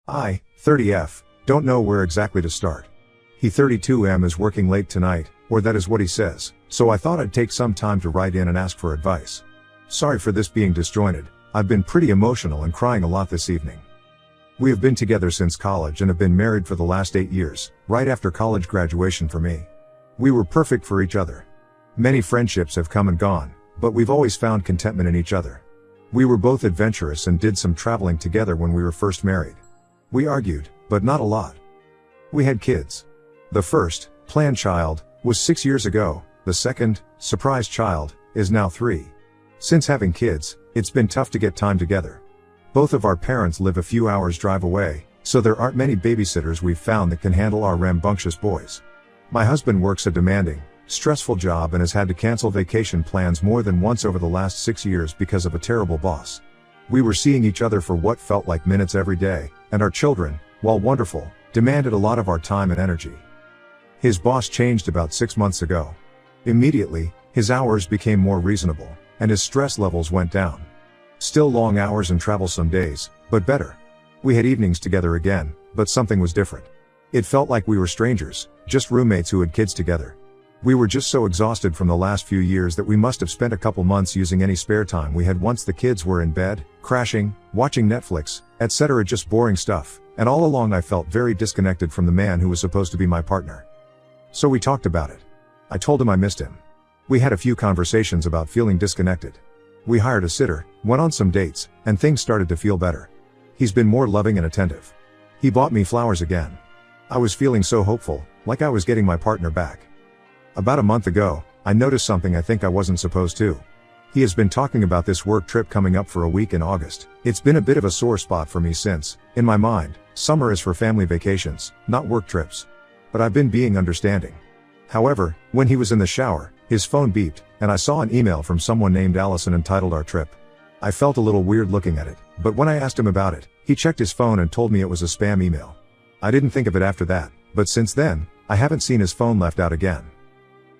I, 30F, don't know where exactly to start. He 32M is working late tonight, or that is what he says, so I thought I'd take some time to write in and ask for advice. Sorry for this being disjointed, I've been pretty emotional and crying a lot this evening. We have been together since college and have been married for the last 8 years, right after college graduation for me. We were perfect for each other. Many friendships have come and gone, but we've always found contentment in each other. We were both adventurous and did some traveling together when we were first married. We argued, but not a lot. We had kids. The first, planned child, was 6 years ago, the second, surprise child, is now 3. Since having kids, it's been tough to get time together. Both of our parents live a few hours drive away, so there aren't many babysitters we've found that can handle our rambunctious boys. My husband works a demanding, stressful job and has had to cancel vacation plans more than once over the last 6 years because of a terrible boss. We were seeing each other for what felt like minutes every day, and our children, while wonderful, demanded a lot of our time and energy. His boss changed about 6 months ago. Immediately, his hours became more reasonable, and his stress levels went down. Still long hours and travel some days, but better. We had evenings together again, but something was different. It felt like we were strangers, just roommates who had kids together. We were just so exhausted from the last few years that we must have spent a couple months using any spare time we had once the kids were in bed, crashing, watching Netflix, etc. Just boring stuff, and all along I felt very disconnected from the man who was supposed to be my partner. So we talked about it. I told him I missed him. We had a few conversations about feeling disconnected. We hired a sitter, went on some dates, and things started to feel better. He's been more loving and attentive. He bought me flowers again. I was feeling so hopeful, like I was getting my partner back. About a month ago, I noticed something I think I wasn't supposed to. He has been talking about this work trip coming up for a week in August. It's been a bit of a sore spot for me since, in my mind, summer is for family vacations, not work trips. But I've been being understanding. However, when he was in the shower, his phone beeped, and I saw an email from someone named Allison entitled "Our Trip." I felt a little weird looking at it, but when I asked him about it, he checked his phone and told me it was a spam email. I didn't think of it after that, but since then, I haven't seen his phone left out again.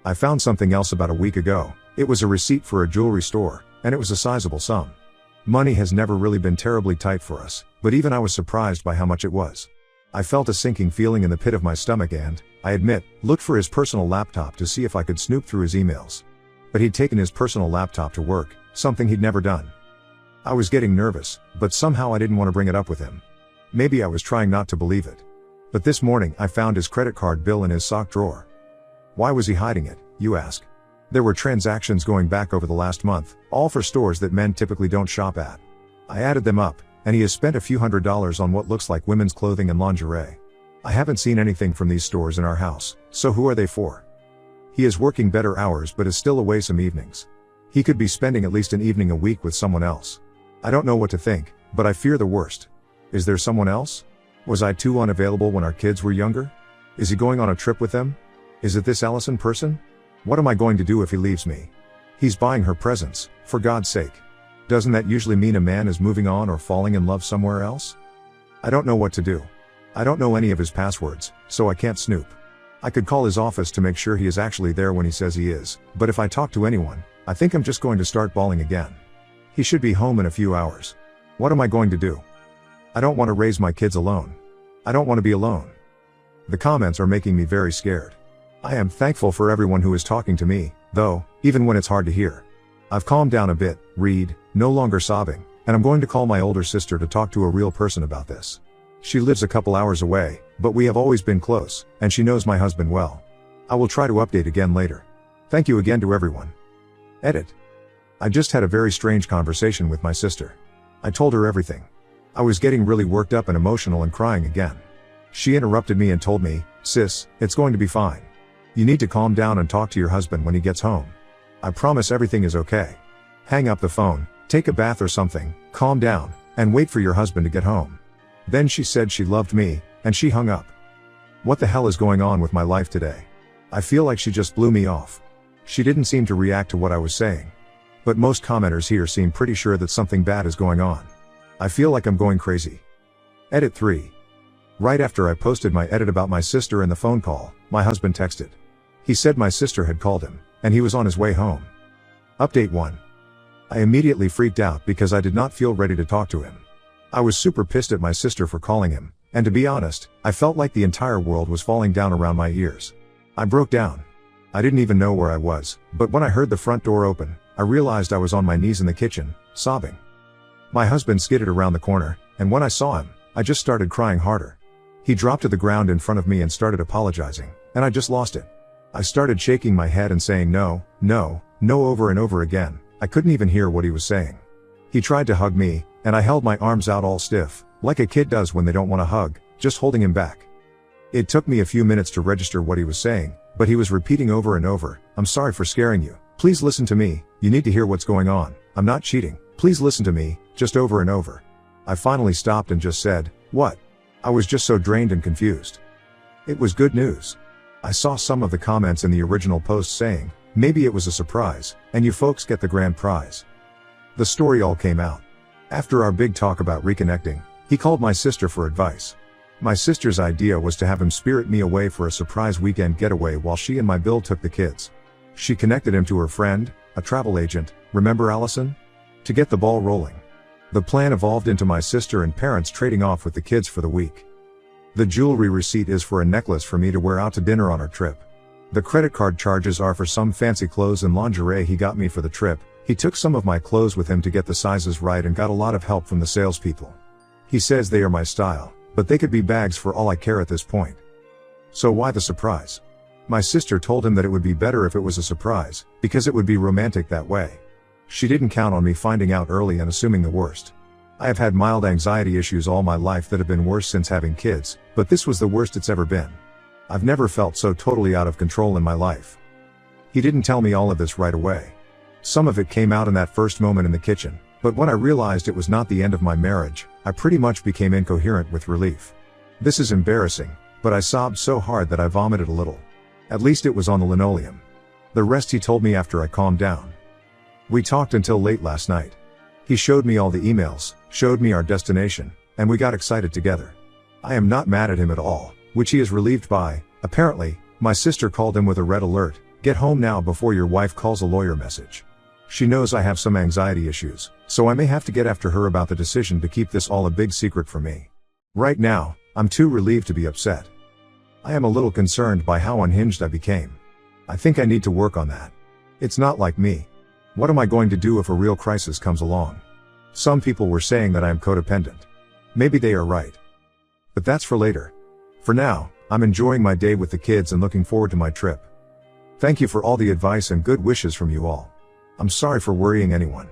I found something else about a week ago. It was a receipt for a jewelry store, and it was a sizable sum. Money has never really been terribly tight for us, but even I was surprised by how much it was. I felt a sinking feeling in the pit of my stomach and, I admit, looked for his personal laptop to see if I could snoop through his emails. But he'd taken his personal laptop to work, something he'd never done. I was getting nervous, but somehow I didn't want to bring it up with him. Maybe I was trying not to believe it. But this morning I found his credit card bill in his sock drawer. Why was he hiding it, you ask? There were transactions going back over the last month, all for stores that men typically don't shop at. I added them up, and he has spent a few $100s on what looks like women's clothing and lingerie. I haven't seen anything from these stores in our house, so who are they for? He is working better hours but is still away some evenings. He could be spending at least an evening a week with someone else. I don't know what to think, but I fear the worst. Is there someone else? Was I too unavailable when our kids were younger? Is he going on a trip with them? Is it this Allison person? What am I going to do if he leaves me? He's buying her presents, for God's sake. Doesn't that usually mean a man is moving on or falling in love somewhere else? I don't know what to do. I don't know any of his passwords, so I can't snoop. I could call his office to make sure he is actually there when he says he is, but if I talk to anyone, I think I'm just going to start bawling again. He should be home in a few hours. What am I going to do? I don't want to raise my kids alone. I don't want to be alone. The comments are making me very scared. I am thankful for everyone who is talking to me, though, even when it's hard to hear. I've calmed down a bit, no longer sobbing, and I'm going to call my older sister to talk to a real person about this. She lives a couple hours away, but we have always been close, and she knows my husband well. I will try to update again later. Thank you again to everyone. Edit. I just had a very strange conversation with my sister. I told her everything. I was getting really worked up and emotional and crying again. She interrupted me and told me, "Sis, it's going to be fine. You need to calm down and talk to your husband when he gets home. I promise everything is okay. Hang up the phone, take a bath or something, calm down, and wait for your husband to get home." Then she said she loved me, and she hung up. What the hell is going on with my life today? I feel like she just blew me off. She didn't seem to react to what I was saying. But most commenters here seem pretty sure that something bad is going on. I feel like I'm going crazy. Edit 3. Right after I posted my edit about my sister and the phone call, my husband texted. He said my sister had called him, and he was on his way home. Update 1. I immediately freaked out because I did not feel ready to talk to him. I was super pissed at my sister for calling him, and to be honest, I felt like the entire world was falling down around my ears. I broke down. I didn't even know where I was, but when I heard the front door open, I realized I was on my knees in the kitchen, sobbing. My husband skidded around the corner, and when I saw him, I just started crying harder. He dropped to the ground in front of me and started apologizing, and I just lost it. I started shaking my head and saying no, no, no over and over again. I couldn't even hear what he was saying. He tried to hug me, and I held my arms out all stiff, like a kid does when they don't want a hug, just holding him back. It took me a few minutes to register what he was saying, but he was repeating over and over, "I'm sorry for scaring you. Please listen to me, you need to hear what's going on. I'm not cheating. Please listen to me," just over and over. I finally stopped and just said, "What?" I was just so drained and confused. It was good news. I saw some of the comments in the original post saying, "Maybe it was a surprise, and you folks get the grand prize." The story all came out. After our big talk about reconnecting, he called my sister for advice. My sister's idea was to have him spirit me away for a surprise weekend getaway while she and my Bill took the kids. She connected him to her friend, a travel agent, remember Allison? To get the ball rolling. The plan evolved into my sister and parents trading off with the kids for the week. The jewelry receipt is for a necklace for me to wear out to dinner on our trip. The credit card charges are for some fancy clothes and lingerie he got me for the trip. He took some of my clothes with him to get the sizes right and got a lot of help from the salespeople. He says they are my style, but they could be bags for all I care at this point. So why the surprise? My sister told him that it would be better if it was a surprise, because it would be romantic that way. She didn't count on me finding out early and assuming the worst. I have had mild anxiety issues all my life that have been worse since having kids, but this was the worst it's ever been. I've never felt so totally out of control in my life. He didn't tell me all of this right away. Some of it came out in that first moment in the kitchen, but when I realized it was not the end of my marriage, I pretty much became incoherent with relief. This is embarrassing, but I sobbed so hard that I vomited a little. At least it was on the linoleum. The rest he told me after I calmed down. We talked until late last night. He showed me all the emails, showed me our destination, and we got excited together. I am not mad at him at all, which he is relieved by. Apparently, my sister called him with a red alert, "Get home now before your wife calls a lawyer" message. She knows I have some anxiety issues, so I may have to get after her about the decision to keep this all a big secret from me. Right now, I'm too relieved to be upset. I am a little concerned by how unhinged I became. I think I need to work on that. It's not like me. What am I going to do if a real crisis comes along? Some people were saying that I am codependent. Maybe they are right. But that's for later. For now, I'm enjoying my day with the kids and looking forward to my trip. Thank you for all the advice and good wishes from you all. I'm sorry for worrying anyone.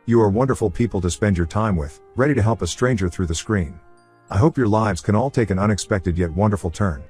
You are wonderful people to spend your time with, ready to help a stranger through the screen. I hope your lives can all take an unexpected yet wonderful turn.